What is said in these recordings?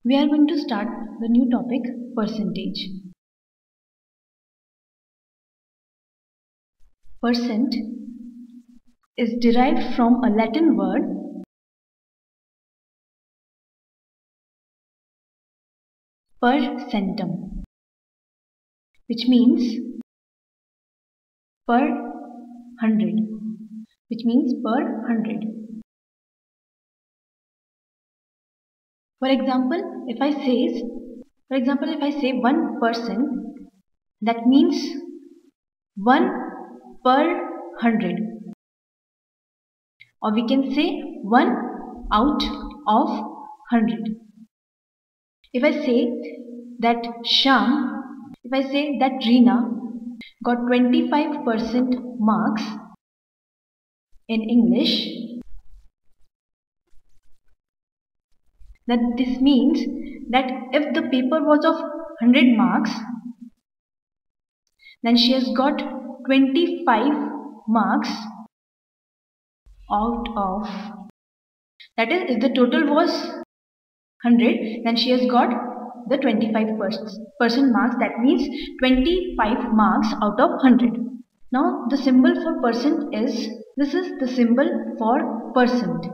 We are going to start the new topic, percentage. Percent is derived from a Latin word per centum, which means per hundred, For example, if I say 1%, that means 1 per 100, or we can say 1 out of 100. If I say that Reena got 25% marks in English, that this means that if the paper was of 100 marks, then she has got 25 marks out of, that is, if the total was 100, then she has got the 25% marks, that means 25 marks out of 100. Now the symbol for percent is, this is the symbol for percent.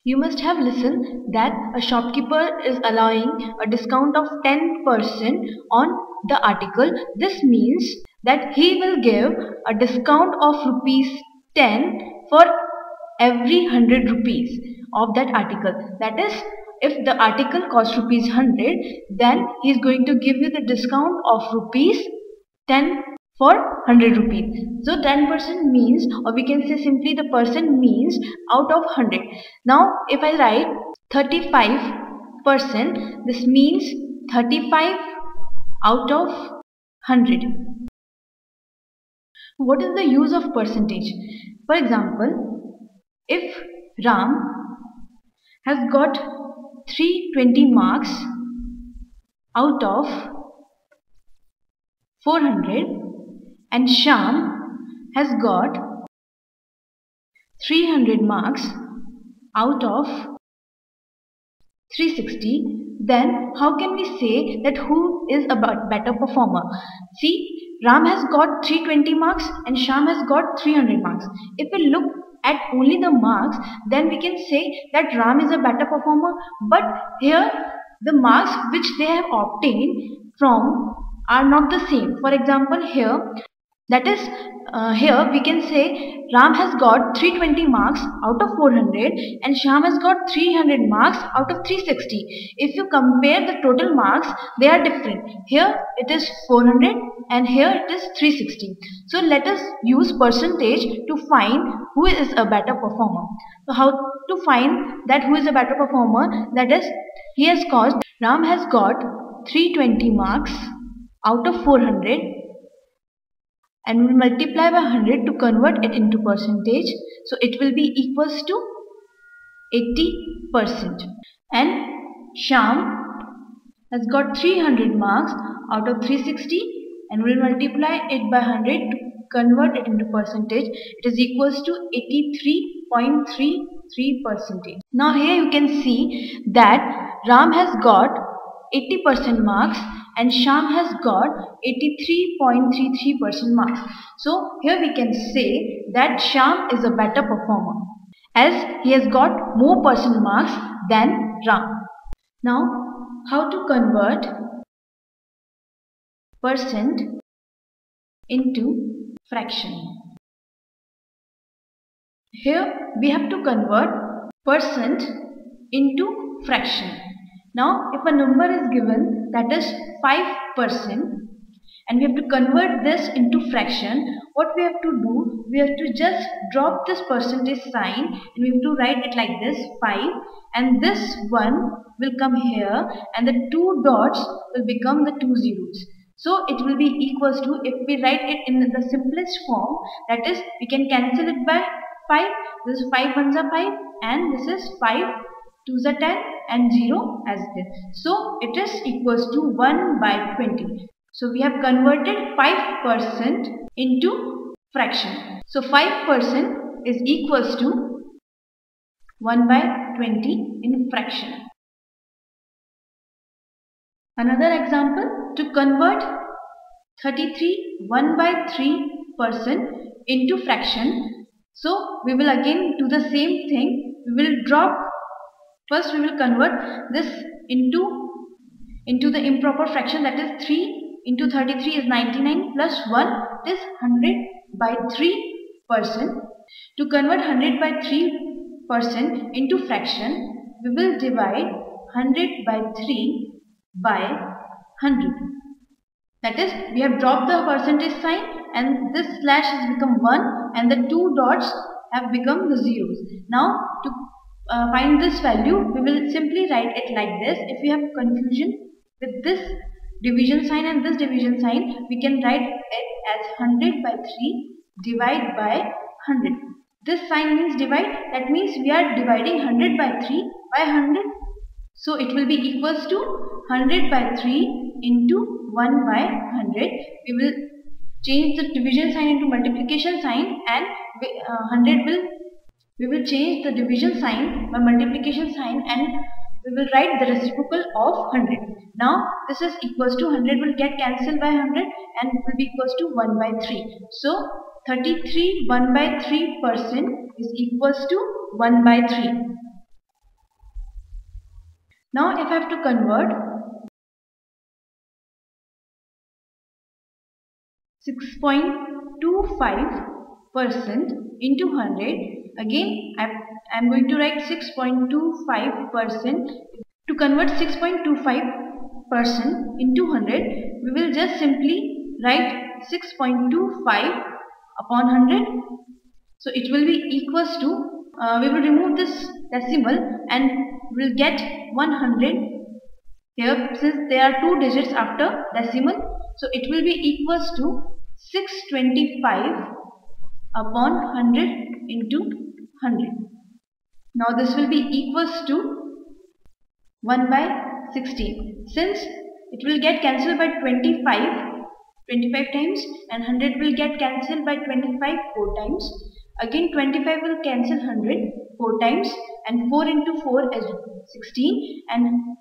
You must have listened that a shopkeeper is allowing a discount of 10% on the article. This means that he will give a discount of rupees 10 for every 100 rupees of that article. That is, if the article costs rupees 100, then he is going to give you the discount of rupees 10 for 100 rupees. So 10% means, or we can say simply the percent means out of 100. Now if I write 35%, this means 35 out of 100. What is the use of percentage? For example, if Ram has got 320 marks out of 400 and Shyam has got 300 marks out of 360, then how can we say that who is a better performer? See, Ram has got 320 marks and Shyam has got 300 marks. If we look at only the marks, then we can say that Ram is a better performer, but here the marks which they have obtained from are not the same. For example, here, that is, here we can say Ram has got 320 marks out of 400 and Shyam has got 300 marks out of 360. If you compare the total marks, they are different. Here it is 400 and here it is 360. So let us use percentage to find who is a better performer. So how to find that who is a better performer? That is, Ram has got 320 marks out of 400, and we'll multiply by 100 to convert it into percentage. So it will be equals to 80%. And Shyam has got 300 marks out of 360, and we'll multiply it by 100 to convert it into percentage. It is equals to 83.33%. Now here you can see that Ram has got 80% marks and Shyam has got 83.33% marks. So here we can say that Shyam is a better performer as he has got more percent marks than Ram. Now how to convert percent into fraction? Here we have to convert percent into fraction. Now if a number is given, that is 5%, and we have to convert this into fraction, what we have to do, we have to just drop this percentage sign and we have to write it like this, 5, and this 1 will come here and the 2 dots will become the 2 zeros. So it will be equals to, if we write it in the simplest form, that is, we can cancel it by 5. This is 5 ones are 5 and this is 5 2s are 10 and 0 as this. So it is equals to 1 by 20. So we have converted 5% into fraction. So 5% is equals to 1 by 20 in fraction. Another example, to convert 33 1 by 3% into fraction. So we will again do the same thing. We will drop, first we will convert this into the improper fraction, that is 3 into 33 is 99 plus 1 is 100 by 3%. To convert 100 by 3% into fraction, we will divide 100 by 3 by 100. That is, we have dropped the percentage sign and this slash has become 1 and the two dots have become the zeros. Now to find this value, we will simply write it like this. If you have confusion with this division sign and this division sign, we can write it as 100 by 3 divide by 100. This sign means divide, that means we are dividing 100 by 3 by 100. So it will be equals to 100 by 3 into 1 by 100. We will change the division sign into multiplication sign, and we will change the division sign by multiplication sign, and we will write the reciprocal of 100. Now this is equals to 100 will get cancelled by 100 and it will be equals to 1 by 3. So 33 1 by 3% is equals to 1 by 3. Now if I have to convert 6.25% into 100, again I am going to write 6.25%. To convert 6.25% into 100, we will just simply write 6.25 upon 100. So it will be equals to, we will remove this decimal and we will get 100 here, since there are two digits after decimal. So it will be equals to 625 upon 100 into 100. Now this will be equals to 1 by 16. Since it will get cancelled by 25 times, and 100 will get cancelled by 25 4 times. Again 25 will cancel 100 4 times, and 4 into 4 is 16, and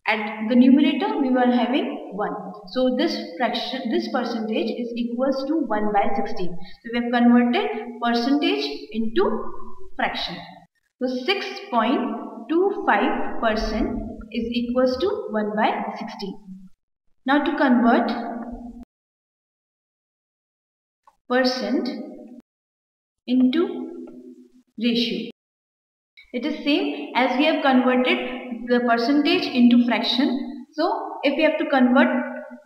at the numerator we were having 1. So this fraction, this percentage is equals to 1 by 16. So we have converted percentage into fraction. So 6.25% is equals to 1 by 16. Now to convert percent into ratio, it is same as we have converted the percentage into fraction. So if we have to convert,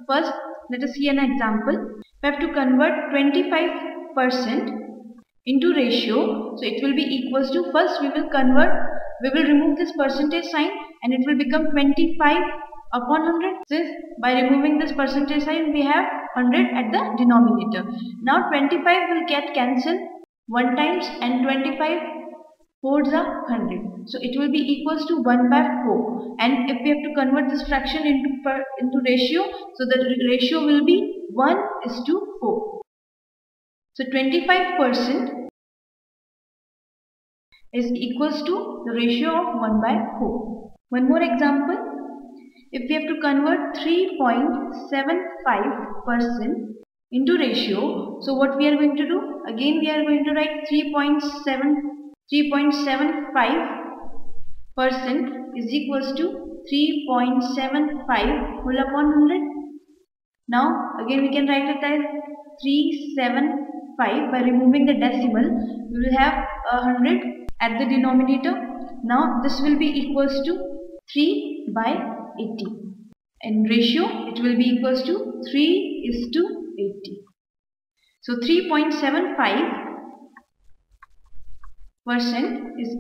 first let us see an example. We have to convert 25% into ratio, so it will be equals to, first we will remove this percentage sign and it will become 25 upon 100. Since by removing this percentage sign we have 100 at the denominator. Now 25 will get cancelled 1 times, and 25 4s are 100. So it will be equals to 1 by 4. And if we have to convert this fraction into ratio, so the ratio will be 1:4. So 25% is equals to the ratio of 1 by 4. One more example. If we have to convert 3.75% into ratio, so what we are going to do? Again we are going to write 3.75% is equals to 3.75 whole upon 100. Now again we can write it as 375. By removing the decimal, we will have 100 at the denominator. Now this will be equals to 3 by 80. In ratio, it will be equals to 3:80. So 3.75% is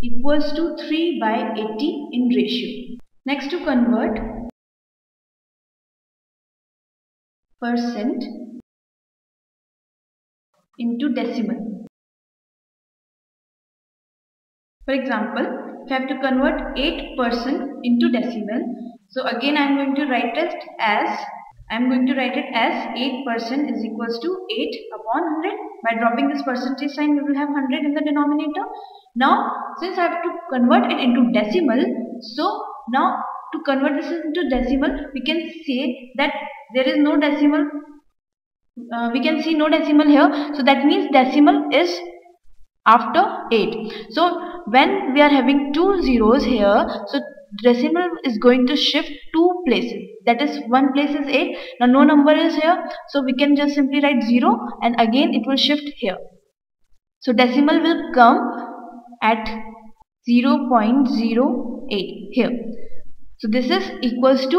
equals to 3 by 80 in ratio. Next, to convert percent into decimal. For example, if I have to convert 8% into decimal, so again I am going to write it as I'm going to write it as 8% is equals to 8 upon 100. By dropping this percentage sign, we will have 100 in the denominator. Now, since I have to convert it into decimal, so now to convert this into decimal, we can say that there is no decimal. We can see no decimal here. So that means decimal is after 8. So when we are having two zeros here, so decimal is going to shift two places. That is, one place is 8. Now no number is here, so we can just simply write 0 and again it will shift here. So decimal will come at 0.08 here. So this is equals to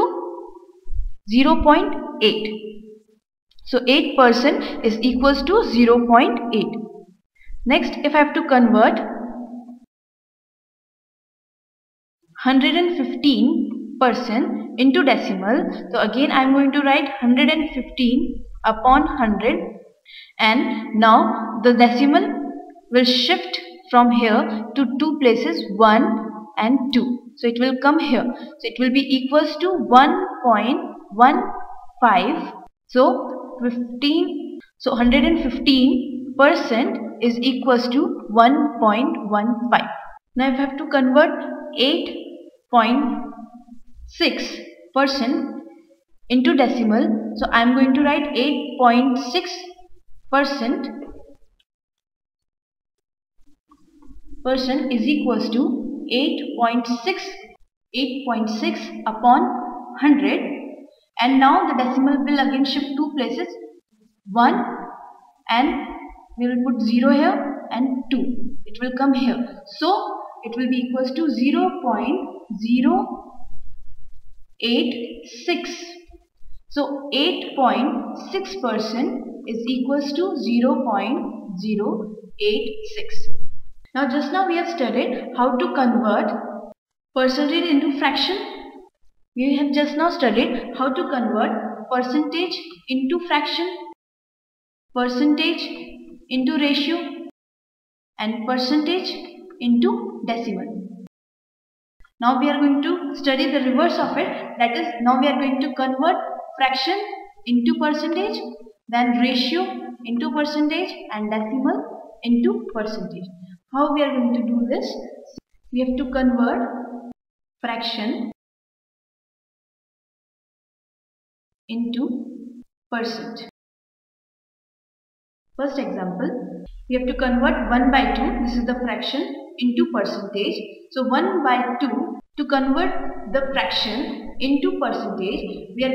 0.8. So 8% is equals to 0.8. Next, if I have to convert 115% into decimal, so again I am going to write 115 upon 100, and now the decimal will shift from here to two places, 1 and 2. So it will come here. So it will be equals to 1.15. So 115% is equals to 1.15. Now if I have to convert 8.6% into decimal, so I am going to write 8.6% is equals to 8.6 upon 100, and now the decimal will again shift two places, 1, and we will put 0 here, and 2. It will come here. So it will be equals to 0.086. So 8.6% is equals to 0.086. Now just now we have studied how to convert percentage into fraction. We have just now studied how to convert percentage into fraction, percentage into ratio, and percentage into decimal. Now we are going to study the reverse of it. That is, now we are going to convert fraction into percentage, then ratio into percentage, and decimal into percentage. How we are going to do this? We have to convert fraction into percent. First example, we have to convert 1 by 2, this is the fraction, into percentage. So 1 by 2, to convert the fraction into percentage, we are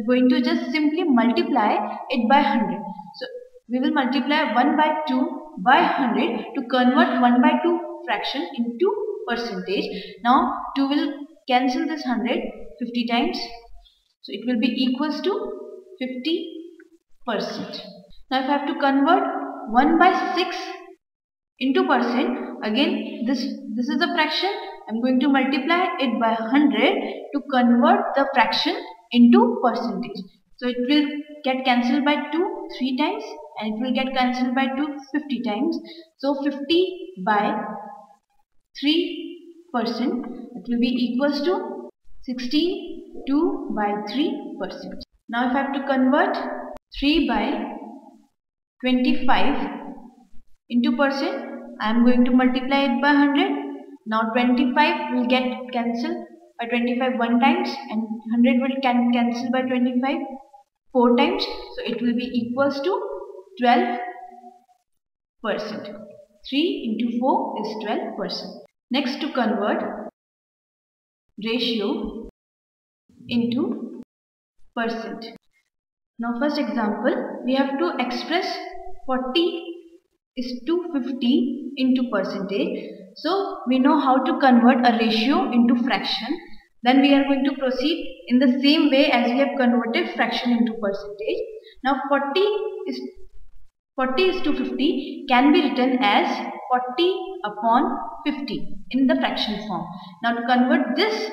going to just simply multiply it by 100. So we will multiply 1 by 2 by 100 to convert 1 by 2 fraction into percentage. Now 2 will cancel this 100 50 times. So it will be equals to 50%. Now if I have to convert 1 by 6 into percent, again this is a fraction. I am going to multiply it by 100 to convert the fraction into percentage. So it will get cancelled by 2 3 times, and it will get cancelled by 2 50 times. So 50 by 3%, it will be equals to 16 by 3%. Now if I have to convert 3 by 25 into percent, I am going to multiply it by 100. Now 25 will get cancelled by 25 1 times, and 100 will cancel by 25 4 times. So it will be equals to 12%. 3 into 4 is 12%. Next, to convert ratio into percent. Now first example, we have to express 40 is to 50 into percentage. So we know how to convert a ratio into fraction. Then we are going to proceed in the same way as we have converted fraction into percentage. Now 40 is to 50 can be written as 40 upon 50 in the fraction form. Now to convert this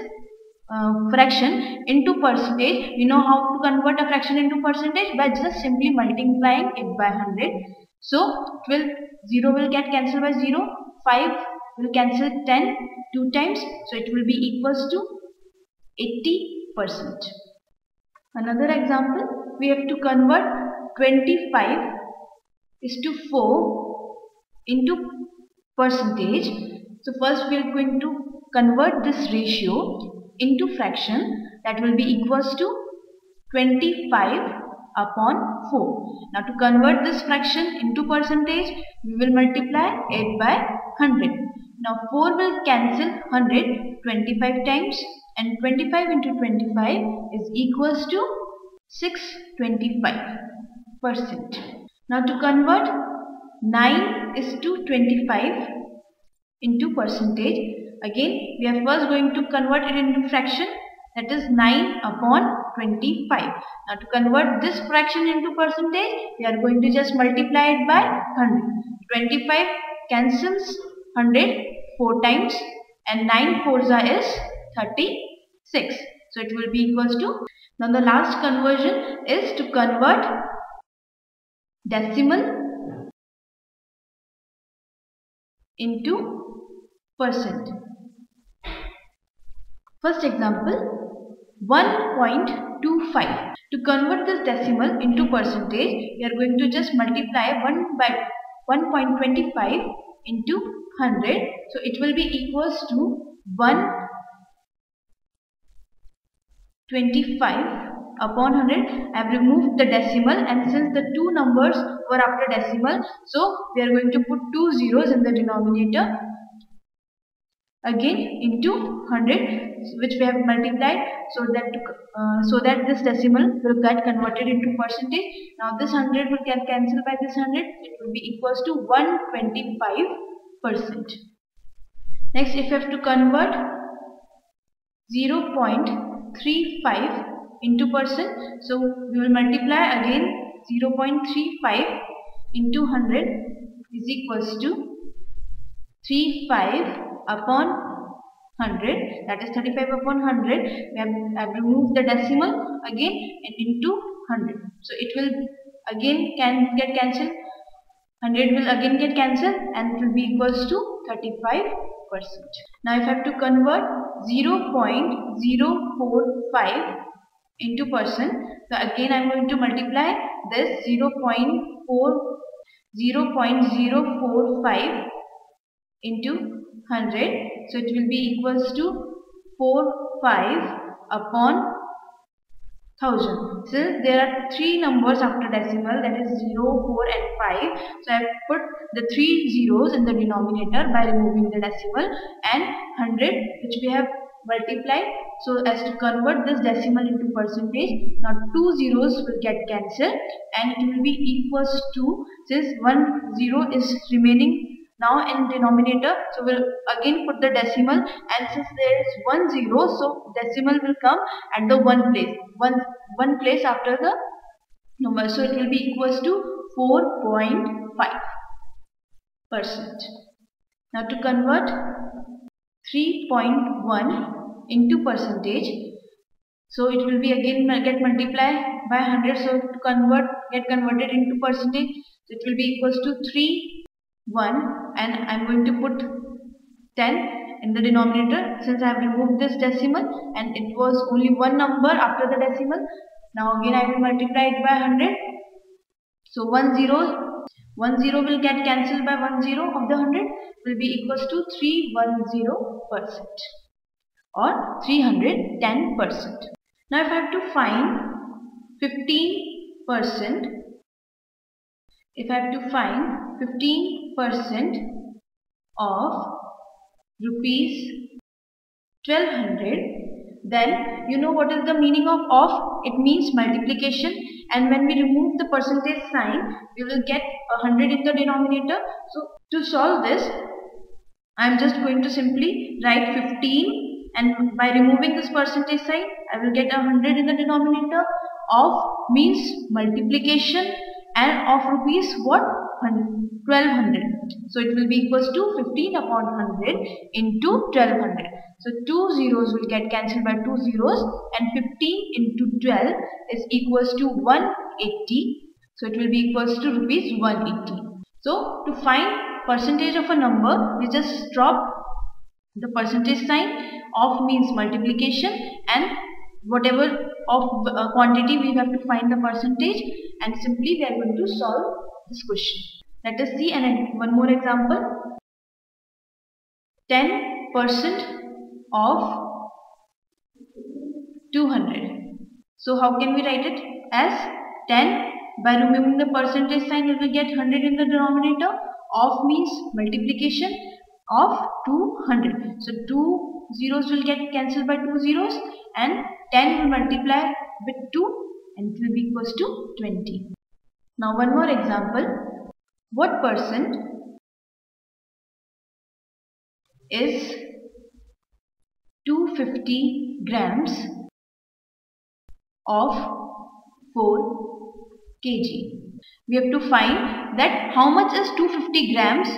fraction into percentage, we know how to convert a fraction into percentage by just simply multiplying it by 100. So 0 will get cancelled by 0, 5 will cancel 10 2 times, so it will be equals to 80%. Another example, we have to convert 25:4 into percentage. So first we are going to convert this ratio into fraction, that will be equals to 25/4. Now to convert this fraction into percentage, we will multiply it by 100. Now 4 will cancel 100 25 times, and 25 into 25 is equals to 625%. Now to convert 9:25 into percentage, again we are first going to convert it into fraction, that is 9/25. Now to convert this fraction into percentage, we are going to just multiply it by 100. 25 cancels 100 4 times, and 9 4s is 36. So it will be equals to, now the last conversion is to convert decimal into percent. First example, 1.25. To convert this decimal into percentage, we are going to just multiply 1.25 into 100. So it will be equals to 125/100. I have removed the decimal, and since the two numbers were after decimal, so we are going to put 2 zeros in the denominator, again into 100, which we have multiplied, so that this decimal will get converted into percentage. Now this 100 will get cancelled by this 100. It will be equals to 125%. Next, if you have to convert 0.35 into percent, so we will multiply again 0.35 into 100 is equals to 35/100, that is 35/100. I have removed the decimal again and into 100. So it will again get cancelled. 100 will again get cancelled, and it will be equals to 35%. Now if I have to convert 0.045 into percent, so again I am going to multiply this 0.045 into 100. So it will be equals to 45/1000. Since there are three numbers after decimal, that is 0, 4 and 5, so I have put the 3 zeros in the denominator by removing the decimal, and 100 which we have multiplied so as to convert this decimal into percentage. Now 2 zeros will get cancelled, and it will be equals to, since 1 0 is remaining now in denominator, so we'll again put the decimal, and since there is 1 0, so decimal will come at the one place after the number, so it will be equals to 4.5%. Now to convert 3.1 into percentage, so it will be again get multiplied by 100, so to get converted into percentage, so it will be equals to 3.1, and I am going to put 10 in the denominator, since I have removed this decimal and it was only one number after the decimal. Now again I will multiply it by 100, so 1 0 will get cancelled by 1 0 of the 100, will be equals to 310% or 310%. Now if I have to find 15%, if I have to find 15% of rupees 1200, then you know what is the meaning of off? It means multiplication, and when we remove the percentage sign, we will get 100 in the denominator. So to solve this, I am just going to simply write 15, and by removing this percentage sign, I will get 100 in the denominator. Of means multiplication, and of rupees what? 1200. So it will be equals to 15/100 into 1200. So 2 zeros will get cancelled by 2 zeros, and 15 into 12 is equals to 180. So it will be equals to rupees 180. So to find percentage of a number, we just drop the percentage sign. Of means multiplication, and whatever of quantity, we have to find the percentage, and simply we are going to solve this question. Let us see one more example. 10% of 200. So how can we write it? As 10, by removing the percentage sign we will get 100 in the denominator. Of means multiplication of 200. So 2 zeros will get cancelled by 2 zeros, and 10 will multiply with 2 and it will be equals to 20. Now one more example. What percent is 250 grams of 4 kg? We have to find that how much is 250 grams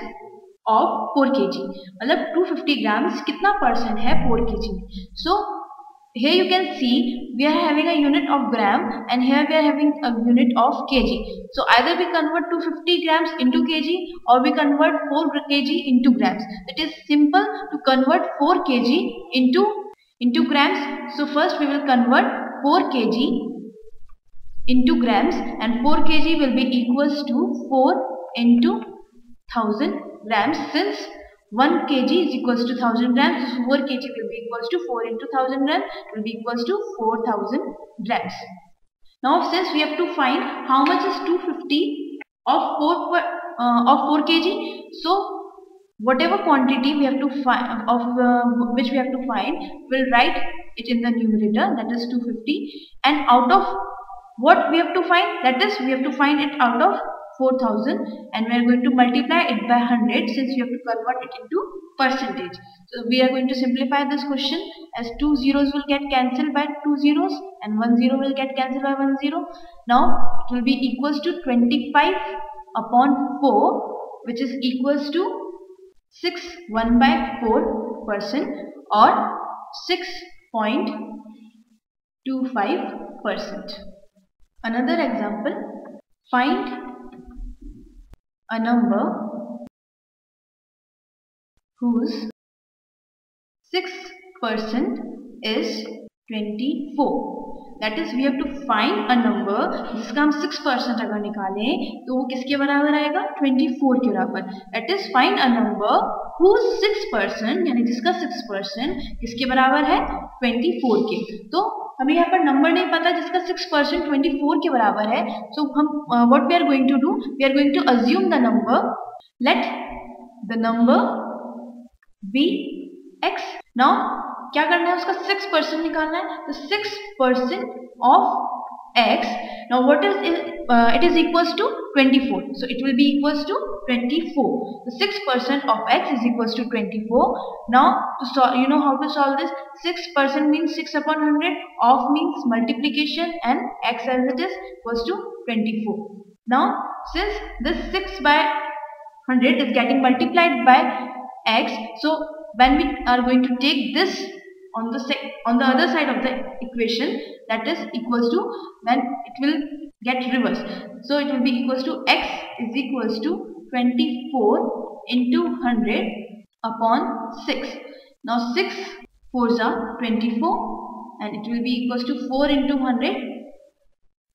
of 4 kg. मतलब 250 grams कितना percent है 4 kg में. So here you can see we are having a unit of gram and here we are having a unit of kg. So either we convert 250 grams into kg or we convert 4 kg into grams. It is simple to convert 4 kg into grams. So first we will convert 4 kg into grams, and 4 kg will be equals to 4 into 1000 grams. Since 1 kg is equals to 1000 grams, so 4 kg will be equals to 4 into 1000 grams, will be equals to 4000 grams. Now since we have to find how much is 250 of 4 kg, so whatever quantity we have to find which we have to find, we'll write it in the numerator, that is 250, and out of what we have to find, that is we have to find it out of 4000, and we are going to multiply it by 100 since we have to convert it into percentage. So we are going to simplify this question as 2 zeros will get cancelled by 2 zeros and 1 zero will get cancelled by 1 zero. Now it will be equals to 25 upon 4, which is equals to 6 1 by 4% or 6.25%. Another example, find a number whose 6% is 24. That is we have to find a number जिसका हम 6% अगर निकालें तो वो किसके बराबर आएगा? 24 के बराबर. That is find a number whose 6% यानी जिसका 6% किसके बराबर है? 24 के. तो हमें यहाँ पर नंबर नहीं पता जिसका 6% 24 के बराबर है. So हम what we are going to do? We are going to assume the number. Let the number be x. Now क्या करना है? उसका 6% निकालना है. तो 6% of x. Now what is it is equals to 24. So it will be equals to 24. So 6% of x is equals to 24. Now to solve, you know how to solve this. 6% means 6 upon 100. Of means multiplication and x as it is equals to 24. Now since this 6 by 100 is getting multiplied by x, so when we are going to take this on the other side of the equation, that is equals to, then it will get reversed. So it will be equals to x is equals to 24 into 100 upon 6. Now 6 4s are 24 and it will be equals to 4 into 100,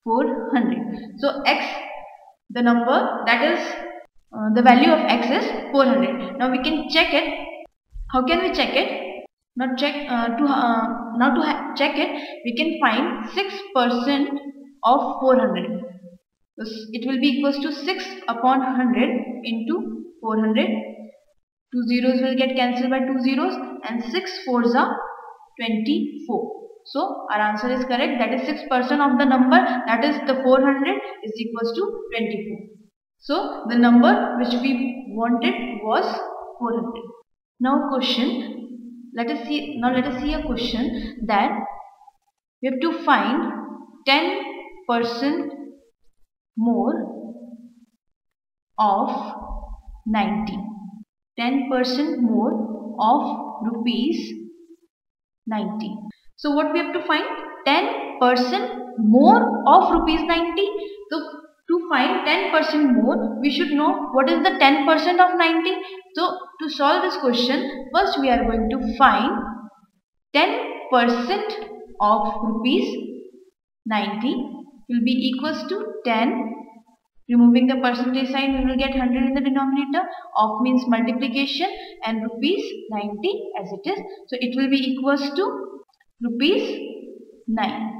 400. So x, the number, that is the value of x is 400. Now we can check it. How can we check it? Now check check it, we can find 6% of 400. So it will be equals to 6 upon 100 into 400. 2 zeros will get cancelled by 2 zeros and 6 4s are 24. So our answer is correct. That is 6% of the number, that is the 400, is equals to 24. So the number which we wanted was 400. Now question. Let us see a question that we have to find 10% more of 90. 10% more of rupees 90. So what we have to find? 10% more of rupees 90. So to find 10% more, we should know what is the 10% of 90. So to solve this question, first we are going to find 10% of rupees 90 will be equals to 10. Removing the percentage sign, we will get 100 in the denominator. Of means multiplication and rupees 90 as it is. So it will be equals to rupees 9.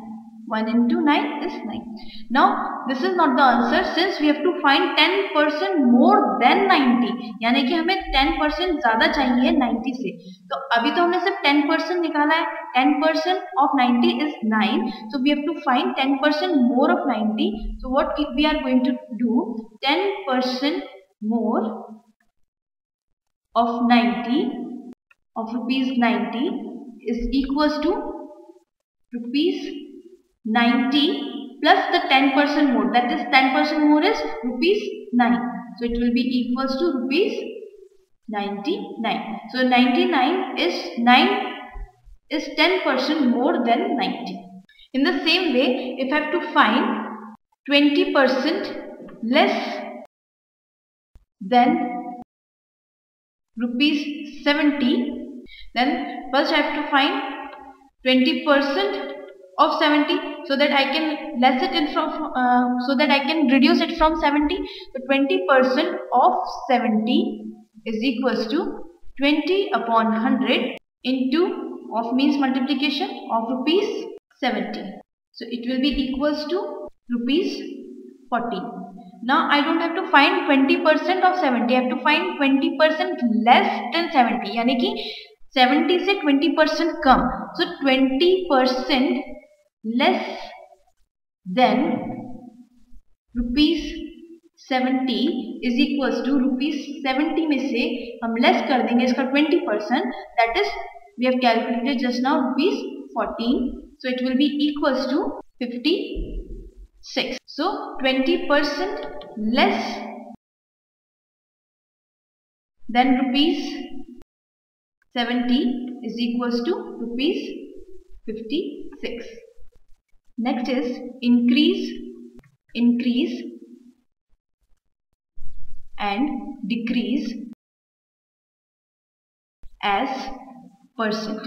1 into 9 is 9. Now this is not the answer, since we have to find 10% more than 90. यानी कि हमें 10% ज़्यादा चाहिए 90 से. तो अभी तो हमने सिर्फ 10% निकाला है. 10% of 90 is 9. So we have to find 10% more of 90. So what we are going to do? 10% more of 90 of rupees 90 is equals to rupees 90 plus the 10% more, that is 10% more is rupees 9. So it will be equals to rupees 99. So 99 is 10% more than 90. In the same way, if I have to find 20% less than rupees 70, then first I have to find 20% of 70, so that I can less it in from so that I can reduce it from 70. So 20% of 70 is equals to 20 upon 100 into of means multiplication of rupees 70. So it will be equals to rupees 40. Now I don't have to find 20% of 70. I have to find 20% less than 70. यानी कि 70 से 20% कम. So 20% less than rupees 70 is equals to rupees 70 में से हम less कर देंगे इसका 20%, that is we have calculated just now rupees 14. So it will be equals to 56. So 20% less than rupees 70 is equals to rupees 56. Next is increase and decrease as percent.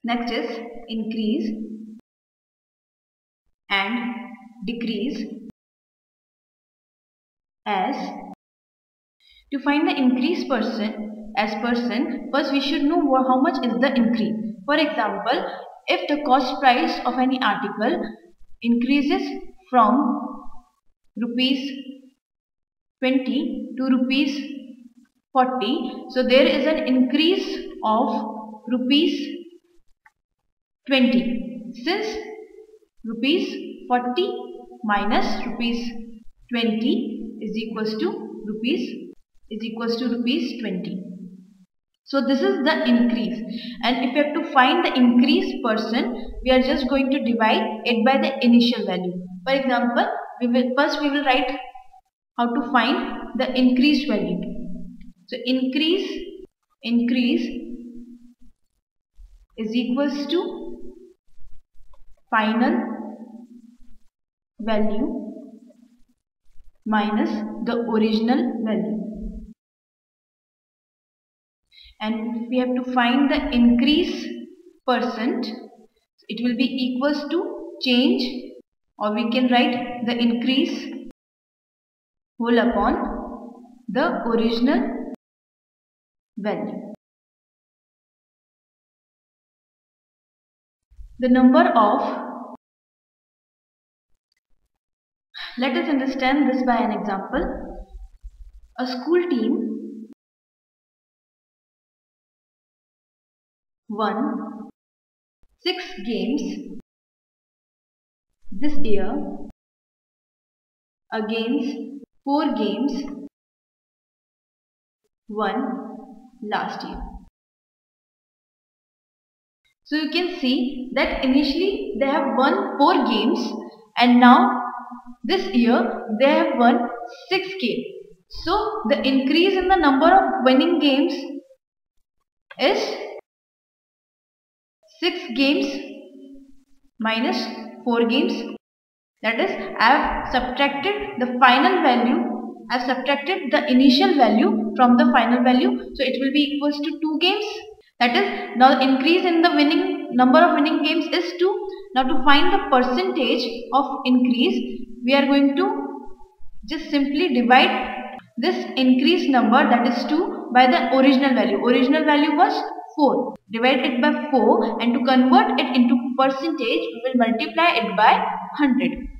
Next is increase and decrease as. To find the increase as percent, first we should know how much is the increase. For example, if the cost price of any article increases from rupees 20 to rupees 40, so there is an increase of rupees 20. Since rupees 40 minus rupees 20 is equals to rupees 20. So this is the increase, and if you have to find the increase percent, we are just going to divide it by the initial value. For example, we will write how to find the increased value. So increase is equals to final value minus the original value. And if we have to find the increase percent, it will be equals to change, or we can write the increase whole upon the original value. The number of, let us understand this by an example. A school team won 6 games this year against 4 games won last year. So you can see that initially they have won 4 games, and now this year they have won 6 games. So the increase in the number of winning games is 6 games minus 4 games. That is, I have subtracted the final value, I have subtracted the initial value from the final value. So it will be equals to 2 games. That is, now increase in the winning number of winning games is 2. Now to find the percentage of increase, we are going to just simply divide this increased number, that is 2, by the original value. Original value was 4. Divide it by 4, and to convert it into percentage, we will multiply it by 100.